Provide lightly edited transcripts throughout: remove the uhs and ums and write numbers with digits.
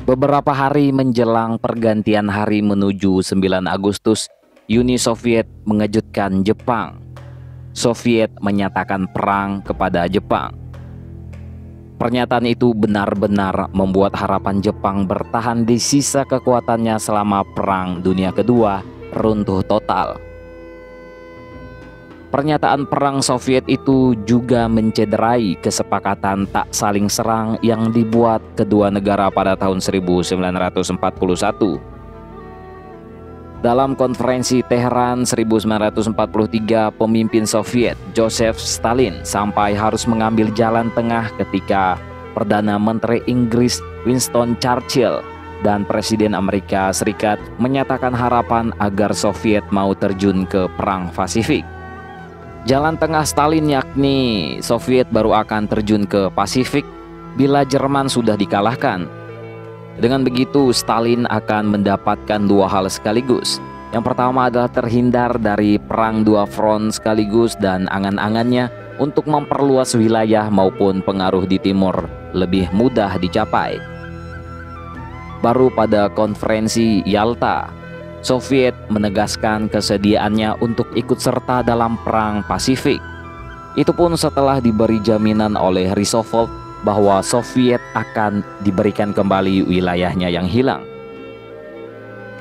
Beberapa hari menjelang pergantian hari menuju 9 Agustus, Uni Soviet mengejutkan Jepang. Soviet menyatakan perang kepada Jepang. Pernyataan itu benar-benar membuat harapan Jepang bertahan di sisa kekuatannya selama Perang Dunia Kedua runtuh total. Pernyataan perang Soviet itu juga mencederai kesepakatan tak saling serang yang dibuat kedua negara pada tahun 1941. Dalam konferensi Teheran 1943, pemimpin Soviet Joseph Stalin sampai harus mengambil jalan tengah ketika Perdana Menteri Inggris Winston Churchill dan Presiden Amerika Serikat menyatakan harapan agar Soviet mau terjun ke Perang Pasifik. Jalan tengah Stalin yakni Soviet baru akan terjun ke Pasifik bila Jerman sudah dikalahkan. Dengan begitu, Stalin akan mendapatkan dua hal sekaligus. Yang pertama adalah terhindar dari perang dua front sekaligus dan angan-angannya untuk memperluas wilayah maupun pengaruh di timur lebih mudah dicapai. Baru pada konferensi Yalta, Soviet menegaskan kesediaannya untuk ikut serta dalam Perang Pasifik. Itu pun setelah diberi jaminan oleh Roosevelt bahwa Soviet akan diberikan kembali wilayahnya yang hilang.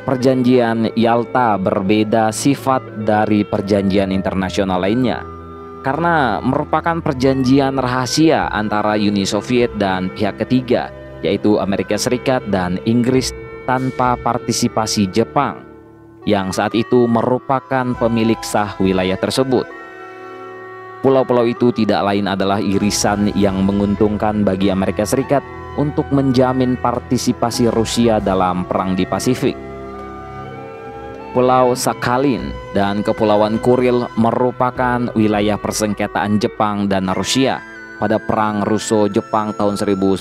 Perjanjian Yalta berbeda sifat dari perjanjian internasional lainnya karena merupakan perjanjian rahasia antara Uni Soviet dan pihak ketiga, yaitu Amerika Serikat dan Inggris, tanpa partisipasi Jepang yang saat itu merupakan pemilik sah wilayah tersebut. Pulau-pulau itu tidak lain adalah irisan yang menguntungkan bagi Amerika Serikat untuk menjamin partisipasi Rusia dalam perang di Pasifik. Pulau Sakhalin dan Kepulauan Kuril merupakan wilayah persengketaan Jepang dan Rusia. Pada Perang Russo-Jepang tahun 1905,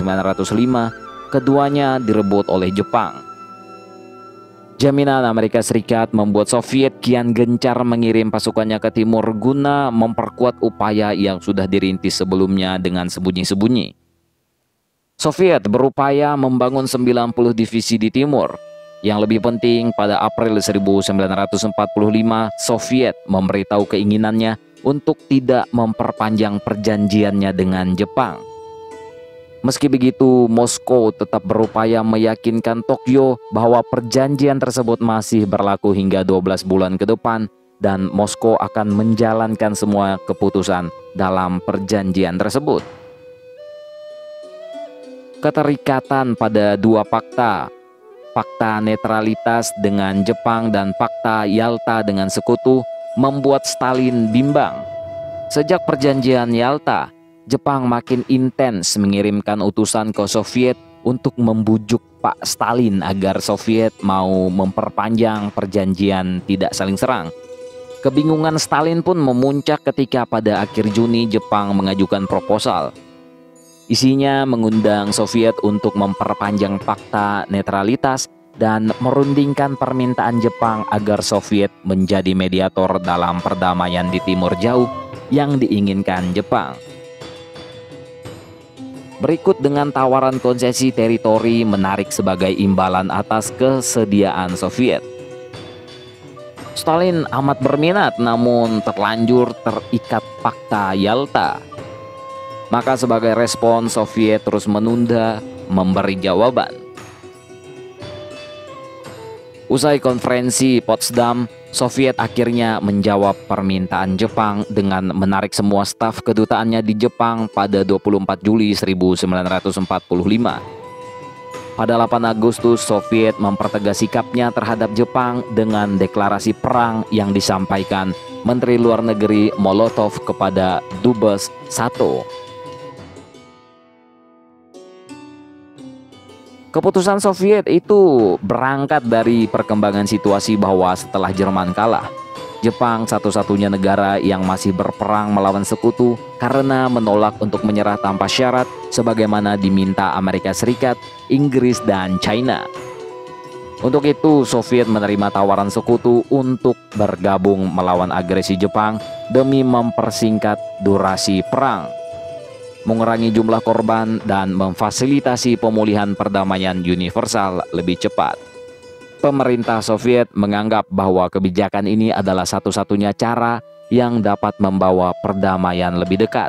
keduanya direbut oleh Jepang. Jaminan Amerika Serikat membuat Soviet kian gencar mengirim pasukannya ke timur guna memperkuat upaya yang sudah dirintis sebelumnya dengan sembunyi-sembunyi. Soviet berupaya membangun 90 divisi di timur. Yang lebih penting, pada April 1945, Soviet memberitahu keinginannya untuk tidak memperpanjang perjanjiannya dengan Jepang. Meski begitu, Moskow tetap berupaya meyakinkan Tokyo bahwa perjanjian tersebut masih berlaku hingga 12 bulan ke depan dan Moskow akan menjalankan semua keputusan dalam perjanjian tersebut. Keterikatan pada dua fakta, fakta netralitas dengan Jepang dan fakta Yalta dengan sekutu, membuat Stalin bimbang. Sejak perjanjian Yalta, Jepang makin intens mengirimkan utusan ke Soviet untuk membujuk Pak Stalin agar Soviet mau memperpanjang perjanjian tidak saling serang. Kebingungan Stalin pun memuncak ketika pada akhir Juni Jepang mengajukan proposal. Isinya mengundang Soviet untuk memperpanjang fakta netralitas dan merundingkan permintaan Jepang agar Soviet menjadi mediator dalam perdamaian di Timur Jauh yang diinginkan Jepang. Berikut dengan tawaran konsesi teritori menarik sebagai imbalan atas kesediaan Soviet. Stalin amat berminat namun terlanjur terikat fakta Yalta. Maka sebagai respon, Soviet terus menunda memberi jawaban. Usai konferensi Potsdam, Soviet akhirnya menjawab permintaan Jepang dengan menarik semua staf kedutaannya di Jepang pada 24 Juli 1945. Pada 8 Agustus, Soviet mempertegas sikapnya terhadap Jepang dengan deklarasi perang yang disampaikan Menteri Luar Negeri Molotov kepada Dubes Sato. Keputusan Soviet itu berangkat dari perkembangan situasi bahwa setelah Jerman kalah, Jepang satu-satunya negara yang masih berperang melawan sekutu karena menolak untuk menyerah tanpa syarat sebagaimana diminta Amerika Serikat, Inggris, dan China. Untuk itu, Soviet menerima tawaran sekutu untuk bergabung melawan agresi Jepang demi mempersingkat durasi perang, mengurangi jumlah korban, dan memfasilitasi pemulihan perdamaian universal lebih cepat. Pemerintah Soviet menganggap bahwa kebijakan ini adalah satu-satunya cara yang dapat membawa perdamaian lebih dekat,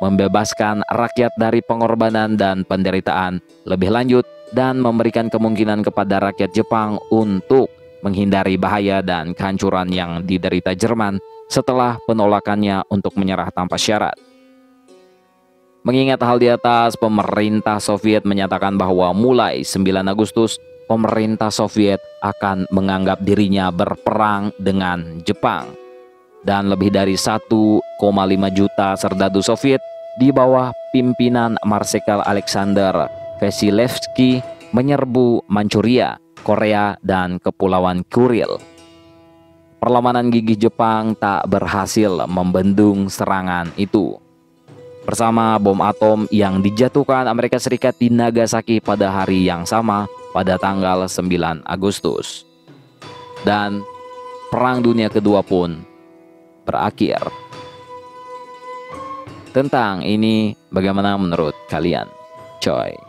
membebaskan rakyat dari pengorbanan dan penderitaan lebih lanjut, dan memberikan kemungkinan kepada rakyat Jepang untuk menghindari bahaya dan kehancuran yang diderita Jerman setelah penolakannya untuk menyerah tanpa syarat. Mengingat hal di atas, pemerintah Soviet menyatakan bahwa mulai 9 Agustus, pemerintah Soviet akan menganggap dirinya berperang dengan Jepang. Dan lebih dari 1,5 juta serdadu Soviet di bawah pimpinan Marsekal Alexander Vasilevsky menyerbu Manchuria, Korea, dan Kepulauan Kuril. Perlawanan gigih Jepang tak berhasil membendung serangan itu. Bersama bom atom yang dijatuhkan Amerika Serikat di Nagasaki pada hari yang sama pada tanggal 9 Agustus. Dan Perang Dunia Kedua pun berakhir. Tentang ini bagaimana menurut kalian, coy?